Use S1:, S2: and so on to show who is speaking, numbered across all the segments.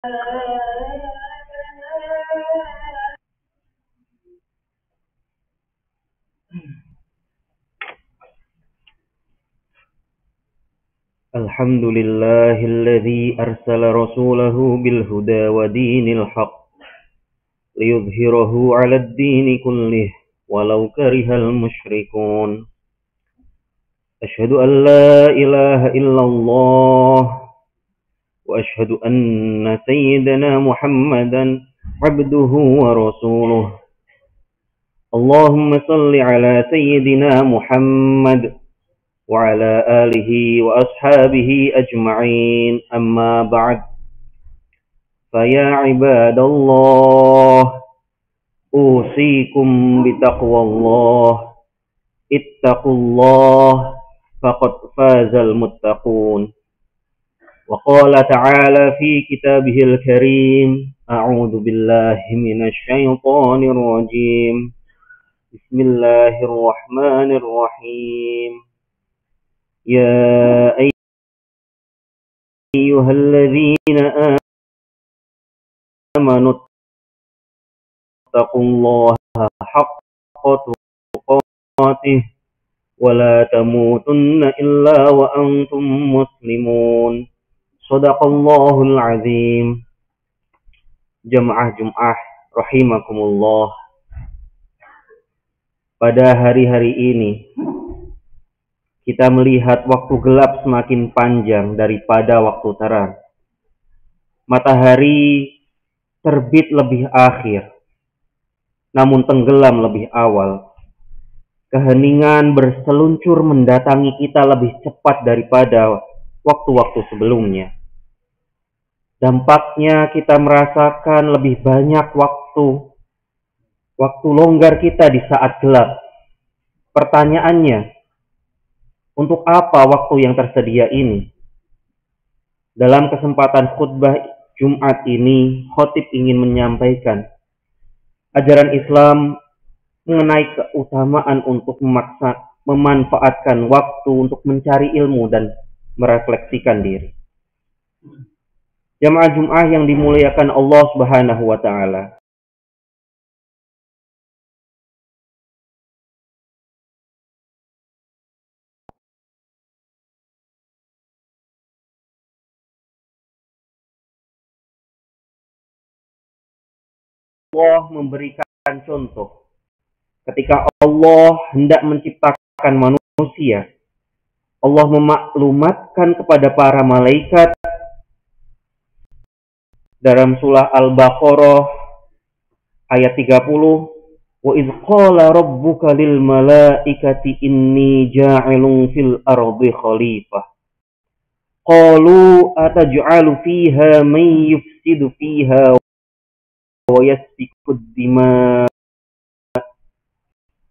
S1: الحمد لله الذي أرسل رسوله بالهدى ودين الحق ليظهره على الدين كله ولو كره المشركون. أشهد أن لا إله إلا الله وأشهد أن سيدنا محمدا عبده ورسوله. اللهم صل على سيدنا محمد وعلى آله وأصحابه أجمعين. أما بعد، فيا عباد الله، أوصيكم بتقوى الله. اتقوا الله فقد فاز المتقون. وقال تعالى في كتابه الكريم: أعوذ بالله من الشيطان الرجيم. بسم الله الرحمن الرحيم. يا أيها الذين آمنوا اتقوا الله حق تقاته ولا تموتن إلا وأنتم مسلمون. صدق الله العظيم. Jamaah Jum'ah rahimakumullah. Pada hari-hari ini kita melihat waktu gelap semakin panjang daripada waktu terang. Matahari terbit lebih akhir, namun tenggelam lebih awal. Keheningan berseluncur mendatangi kita lebih cepat daripada waktu-waktu sebelumnya. Dampaknya kita merasakan lebih banyak waktu longgar kita di saat gelap. Pertanyaannya, untuk apa waktu yang tersedia ini? Dalam kesempatan khutbah Jumat ini, khotib ingin menyampaikan ajaran Islam mengenai keutamaan untuk memanfaatkan waktu untuk mencari ilmu dan merefleksikan diri. Jamaah Jum'ah yang dimuliakan Allah Subhanahu wa Ta'ala, Allah memberikan contoh ketika Allah hendak menciptakan manusia. Allah memaklumatkan kepada para malaikat dalam surah Al-Baqarah ayat 30, wa idz qala rabbuka lil malaikati inni ja'ilun fil ardi khalifah qalu ataj'alu fiha man yufsidu fiha wa yasfiku ad-dima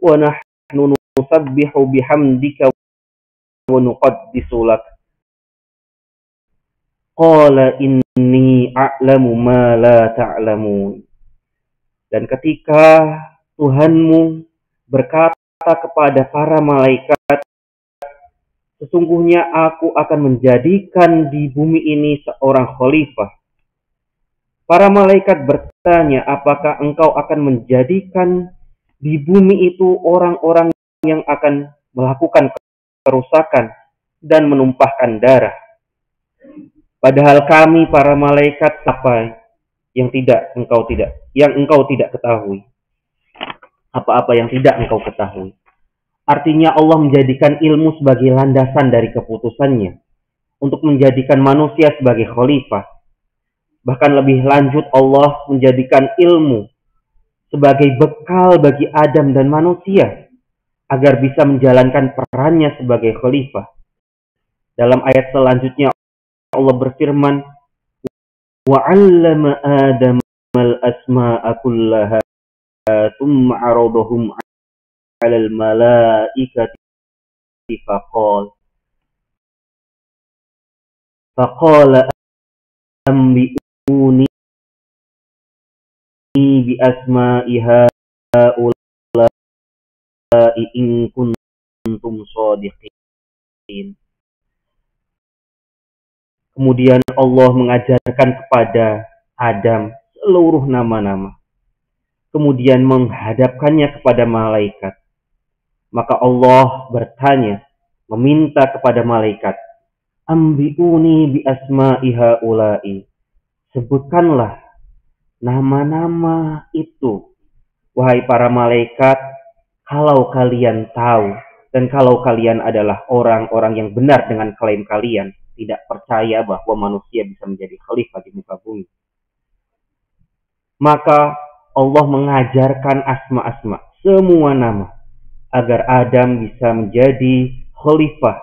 S1: wa nahnu nusabbihu bihamdika wa nuqaddisu lak qala inni a'lamu ma la ta'lamun. Dan ketika Tuhanmu berkata kepada para malaikat, sesungguhnya aku akan menjadikan di bumi ini seorang khalifah. Para malaikat bertanya, apakah engkau akan menjadikan di bumi itu orang-orang yang akan melakukan kerusakan dan menumpahkan darah? Padahal kami para malaikat apa yang engkau tidak ketahui. Apa-apa yang tidak engkau ketahui. Artinya Allah menjadikan ilmu sebagai landasan dari keputusannya untuk menjadikan manusia sebagai khalifah. Bahkan lebih lanjut, Allah menjadikan ilmu sebagai bekal bagi Adam dan manusia agar bisa menjalankan perannya sebagai khalifah. Dalam ayat selanjutnya Allah berfirman, وَعَلَّمَ آدَمَ الْأَسْمَاءَ كُلَّهَا ثُمَّ عَرَضَهُمْ عَلَى الْمَلَائِكَةِ فَقَالَ أَنْبِئُونِي بِأَسْمَاءِ هَؤُلَاءِ إِنْ كُنْتُمْ صَادِقِينَ. Kemudian Allah mengajarkan kepada Adam, seluruh nama-nama. Kemudian menghadapkannya kepada malaikat. Maka Allah bertanya, meminta kepada malaikat, Ambi'uni bi asma'i haula'i. Sebutkanlah nama-nama itu, wahai para malaikat, kalau kalian tahu dan kalau kalian adalah orang-orang yang benar dengan klaim kalian, tidak percaya bahwa manusia bisa menjadi khalifah di muka bumi. Maka Allah mengajarkan asma-asma, semua nama, agar Adam bisa menjadi khalifah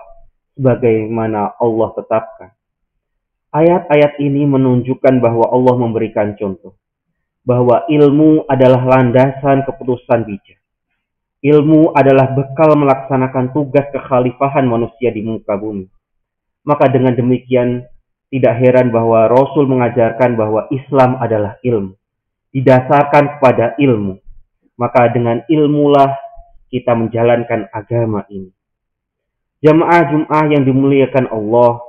S1: sebagaimana Allah tetapkan. Ayat-ayat ini menunjukkan bahwa Allah memberikan contoh, bahwa ilmu adalah landasan keputusan bijak. Ilmu adalah bekal melaksanakan tugas kekhalifahan manusia di muka bumi. Maka dengan demikian, tidak heran bahwa Rasul mengajarkan bahwa Islam adalah ilmu, didasarkan kepada ilmu. Maka dengan ilmulah kita menjalankan agama ini. Jamaah Jum'ah yang dimuliakan Allah,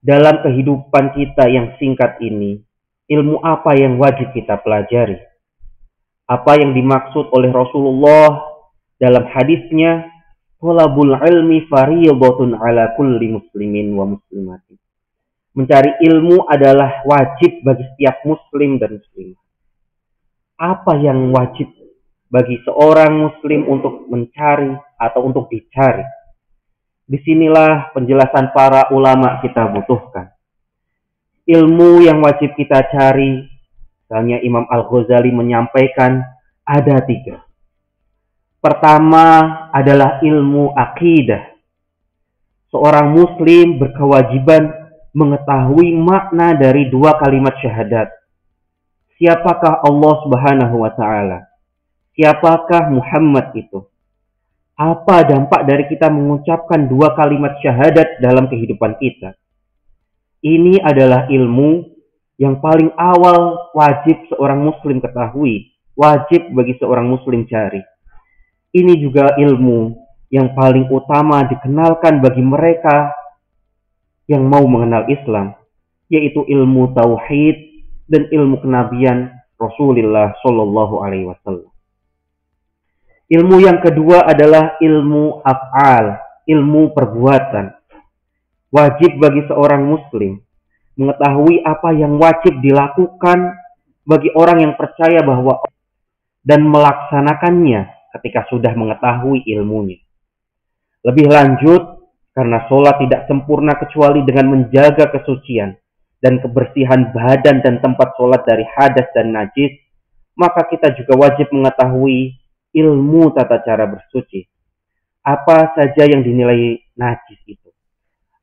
S1: dalam kehidupan kita yang singkat ini, ilmu apa yang wajib kita pelajari? Apa yang dimaksud oleh Rasulullah dalam hadisnya, Thalabul ilmi fariidatun ala kulli muslimin wa muslimatin. Mencari ilmu adalah wajib bagi setiap muslim dan muslimah. Apa yang wajib bagi seorang muslim untuk mencari atau untuk dicari? Disinilah penjelasan para ulama kita butuhkan. Ilmu yang wajib kita cari, misalnya Imam Al-Ghazali menyampaikan, ada 3. Pertama adalah ilmu akidah. Seorang muslim berkewajiban mengetahui makna dari 2 kalimat syahadat. Siapakah Allah Subhanahu wa Ta'ala? Siapakah Muhammad itu? Apa dampak dari kita mengucapkan 2 kalimat syahadat dalam kehidupan kita? Ini adalah ilmu yang paling awal wajib seorang muslim ketahui, wajib bagi seorang muslim cari. Ini juga ilmu yang paling utama dikenalkan bagi mereka yang mau mengenal Islam, yaitu ilmu tauhid dan ilmu kenabian Rasulullah Shallallahu Alaihi Wasallam. Ilmu yang kedua adalah ilmu af'al, ilmu perbuatan. Wajib bagi seorang muslim mengetahui apa yang wajib dilakukan bagi orang yang percaya bahwa dan melaksanakannya ketika sudah mengetahui ilmunya. Lebih lanjut, karena sholat tidak sempurna kecuali dengan menjaga kesucian dan kebersihan badan dan tempat sholat dari hadas dan najis, maka kita juga wajib mengetahui ilmu tata cara bersuci. Apa saja yang dinilai najis itu?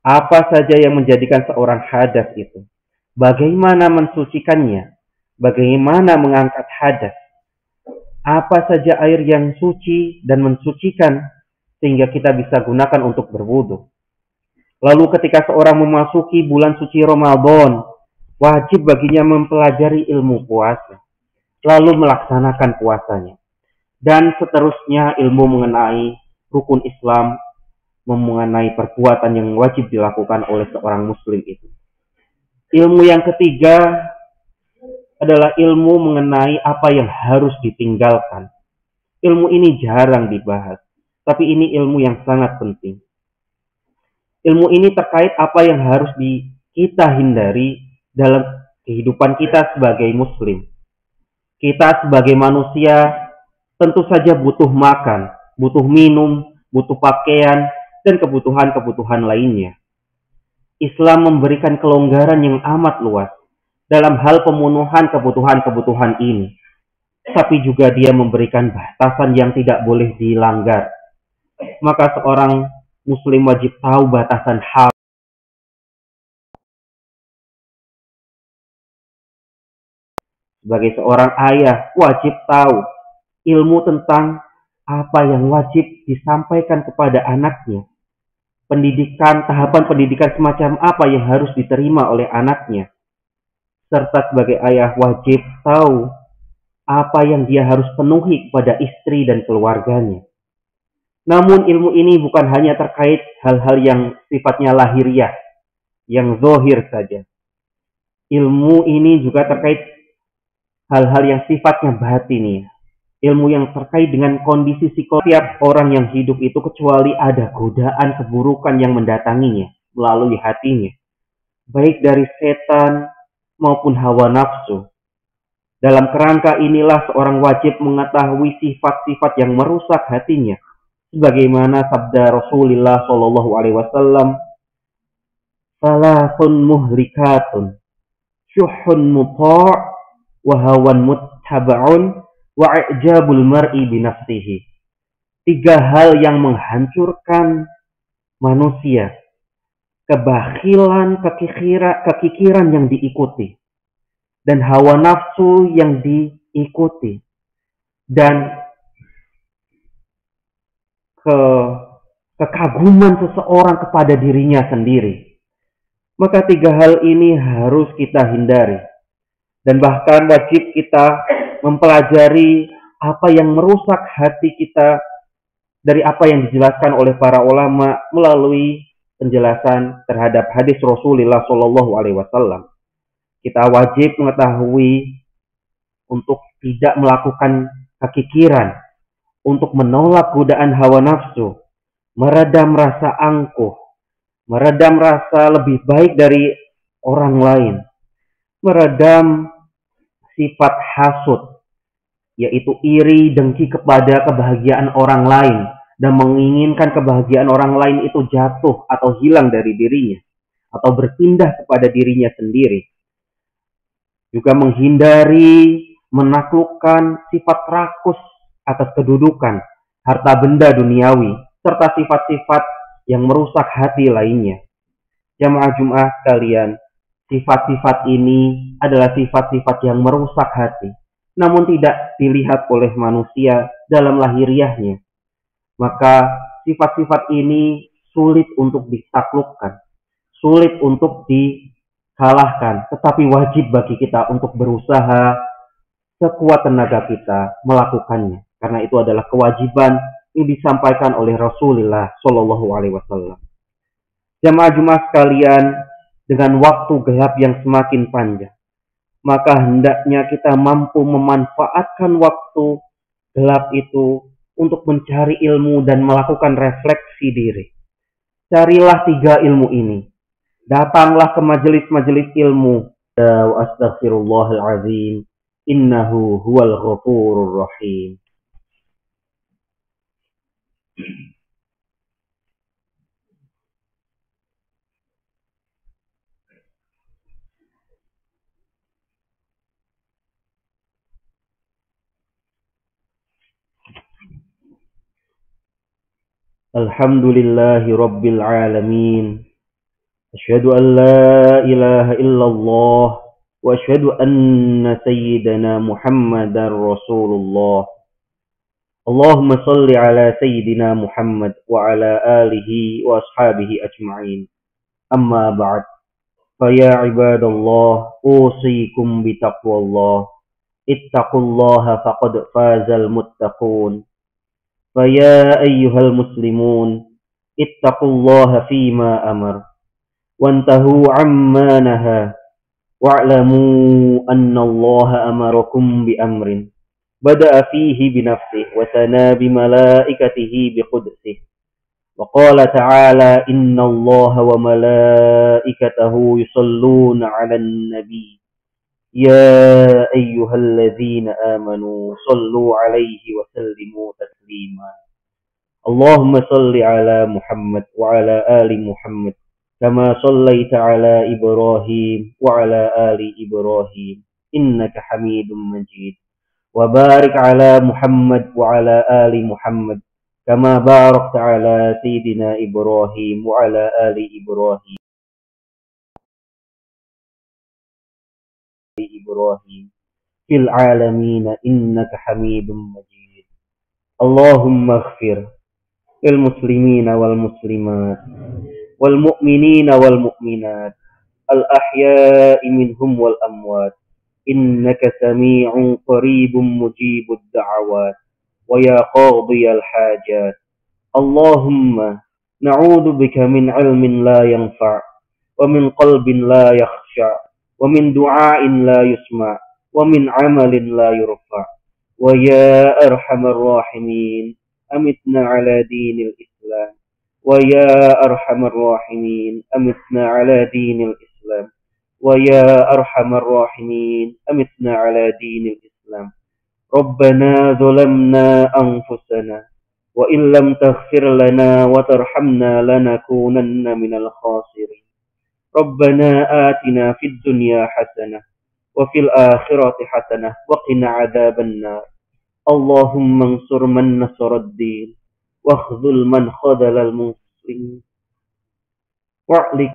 S1: Apa saja yang menjadikan seorang hadas itu? Bagaimana mensucikannya? Bagaimana mengangkat hadas? Apa saja air yang suci dan mensucikan sehingga kita bisa gunakan untuk berwudu? Lalu ketika seorang memasuki bulan suci Ramadan, wajib baginya mempelajari ilmu puasa, lalu melaksanakan puasanya. Dan seterusnya ilmu mengenai rukun Islam, mengenai perbuatan yang wajib dilakukan oleh seorang muslim itu. Ilmu yang ketiga adalah ilmu mengenai apa yang harus ditinggalkan. Ilmu ini jarang dibahas, tapi ini ilmu yang sangat penting. Ilmu ini terkait apa yang harus kita hindari dalam kehidupan kita sebagai muslim. Kita sebagai manusia tentu saja butuh makan, butuh minum, butuh pakaian, dan kebutuhan-kebutuhan lainnya. Islam memberikan kelonggaran yang amat luas dalam hal pemenuhan kebutuhan-kebutuhan ini. Tapi juga dia memberikan batasan yang tidak boleh dilanggar. Maka seorang muslim wajib tahu batasan hal. Sebagai seorang ayah, wajib tahu ilmu tentang apa yang wajib disampaikan kepada anaknya. Pendidikan, tahapan pendidikan semacam apa yang harus diterima oleh anaknya. Serta sebagai ayah wajib tahu apa yang dia harus penuhi kepada istri dan keluarganya. Namun ilmu ini bukan hanya terkait hal-hal yang sifatnya lahiriah, yang zahir saja. Ilmu ini juga terkait hal-hal yang sifatnya batin. Ilmu yang terkait dengan kondisi psikologis setiap orang yang hidup itu, kecuali ada godaan keburukan yang mendatanginya melalui hatinya, baik dari setan maupun hawa nafsu. Dalam kerangka inilah seorang wajib mengetahui sifat-sifat yang merusak hatinya, sebagaimana sabda Rasulullah Shallallahu Alaihi Wasallam, "Salafun muhlikatun, syuhun muta' wa hawan muttaba'un wa i'jabul mar'i binafsihi." Tiga hal yang menghancurkan manusia: kebakhilan, kekikiran yang diikuti, dan hawa nafsu yang diikuti, dan kekaguman seseorang kepada dirinya sendiri. Maka tiga hal ini harus kita hindari, dan bahkan wajib kita mempelajari apa yang merusak hati kita dari apa yang dijelaskan oleh para ulama melalui penjelasan terhadap hadis Rasulullah Shallallahu Alaihi Wasallam. Kita wajib mengetahui untuk tidak melakukan kekikiran, untuk menolak godaan hawa nafsu, meredam rasa angkuh, meredam rasa lebih baik dari orang lain, meredam sifat hasud, yaitu iri dengki kepada kebahagiaan orang lain, dan menginginkan kebahagiaan orang lain itu jatuh atau hilang dari dirinya, atau berpindah kepada dirinya sendiri. Juga menghindari menaklukkan sifat rakus atas kedudukan, harta benda duniawi, serta sifat-sifat yang merusak hati lainnya. Jamaah Jumat sekalian, sifat-sifat ini adalah sifat-sifat yang merusak hati, namun tidak dilihat oleh manusia dalam lahiriahnya. Maka sifat-sifat ini sulit untuk ditaklukkan, sulit untuk dikalahkan, tetapi wajib bagi kita untuk berusaha sekuat tenaga kita melakukannya, karena itu adalah kewajiban yang disampaikan oleh Rasulullah Shallallahu Alaihi Wasallam. Jamaah Jumat sekalian, dengan waktu gelap yang semakin panjang, maka hendaknya kita mampu memanfaatkan waktu gelap itu untuk mencari ilmu dan melakukan refleksi diri. Carilah tiga ilmu ini. Datanglah ke majelis-majelis ilmu. Wa astaghfirullahalazim. Innahu huwal ghafurur rahim. Alhamdulillahi rabbil alamin. Asyhadu an la ilaha illallah wa asyhadu anna sayyidana Muhammadar Rasulullah. Allahumma salli ala sayyidina Muhammad wa ala alihi wa ashabihi ajma'in. Amma ba'd. Faya ibadallah, usikum bitaqwallah. Ittaqullaha faqad fazal muttaqun. Faya ayyuhal muslimun, ittaqullaha fima amar. Wantahu amma naha. Wa'lamu anna Allah amarakum bi amrin. Bada'a fihi binafsih wa sana bimalaikatihi biqudusih. Wa qala ta'ala inna Allah wa malaikatahu yusalluna 'alan nabi. Ya ayyuhalladzina amanu sallu 'alaihi wa sallimu taslima. Allahumma salli 'ala Muhammad wa 'ala ali Muhammad kama sallaita 'ala Ibrahim wa 'ala ali Ibrahim innaka Hamidum Majid. وبارك على محمد وعلى آل محمد كما باركت على سيدنا إبراهيم وعلى آل إبراهيم في العالمين إنك حميد مجيد. اللهم اغفر للمسلمين والمسلمات والمؤمنين والمؤمنات الأحياء منهم والأموات إنك سميع قريب مجيب الدعوات ويا قاضي الحاجات. اللهم نعوذ بك من علم لا ينفع ومن قلب لا يخشع ومن دعاء لا يسمع ومن عمل لا يرفع ويا أرحم الراحمين أمتنا على دين الإسلام ويا أرحم الراحمين أمتنا على دين الإسلام ويا أرحم الراحمين أمتنا على دين الإسلام ربنا ظلمنا أنفسنا وإن لم تغفر لنا وترحمنا لنكونن من الخاسرين ربنا آتنا في الدنيا حسنة وفي الآخرة حسنة وقنا عذاب النار اللهم انصر من نصر الدين واخذل من خذل المسلمين واعلك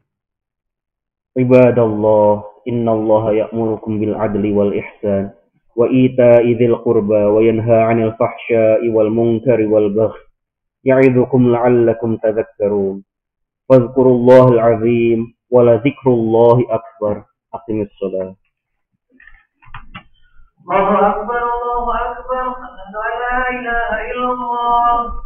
S1: عباد الله إن الله يأمركم بالعدل والإحسان وإيتاء ذي القربى وينهى عن الفحشاء والمنكر والبغي يعظكم لعلكم تذكرون فاذكروا الله العظيم ولذكر الله أكبر أقم الصلاة
S2: الله أكبر الله أكبر أشهد أن لا إله إلا الله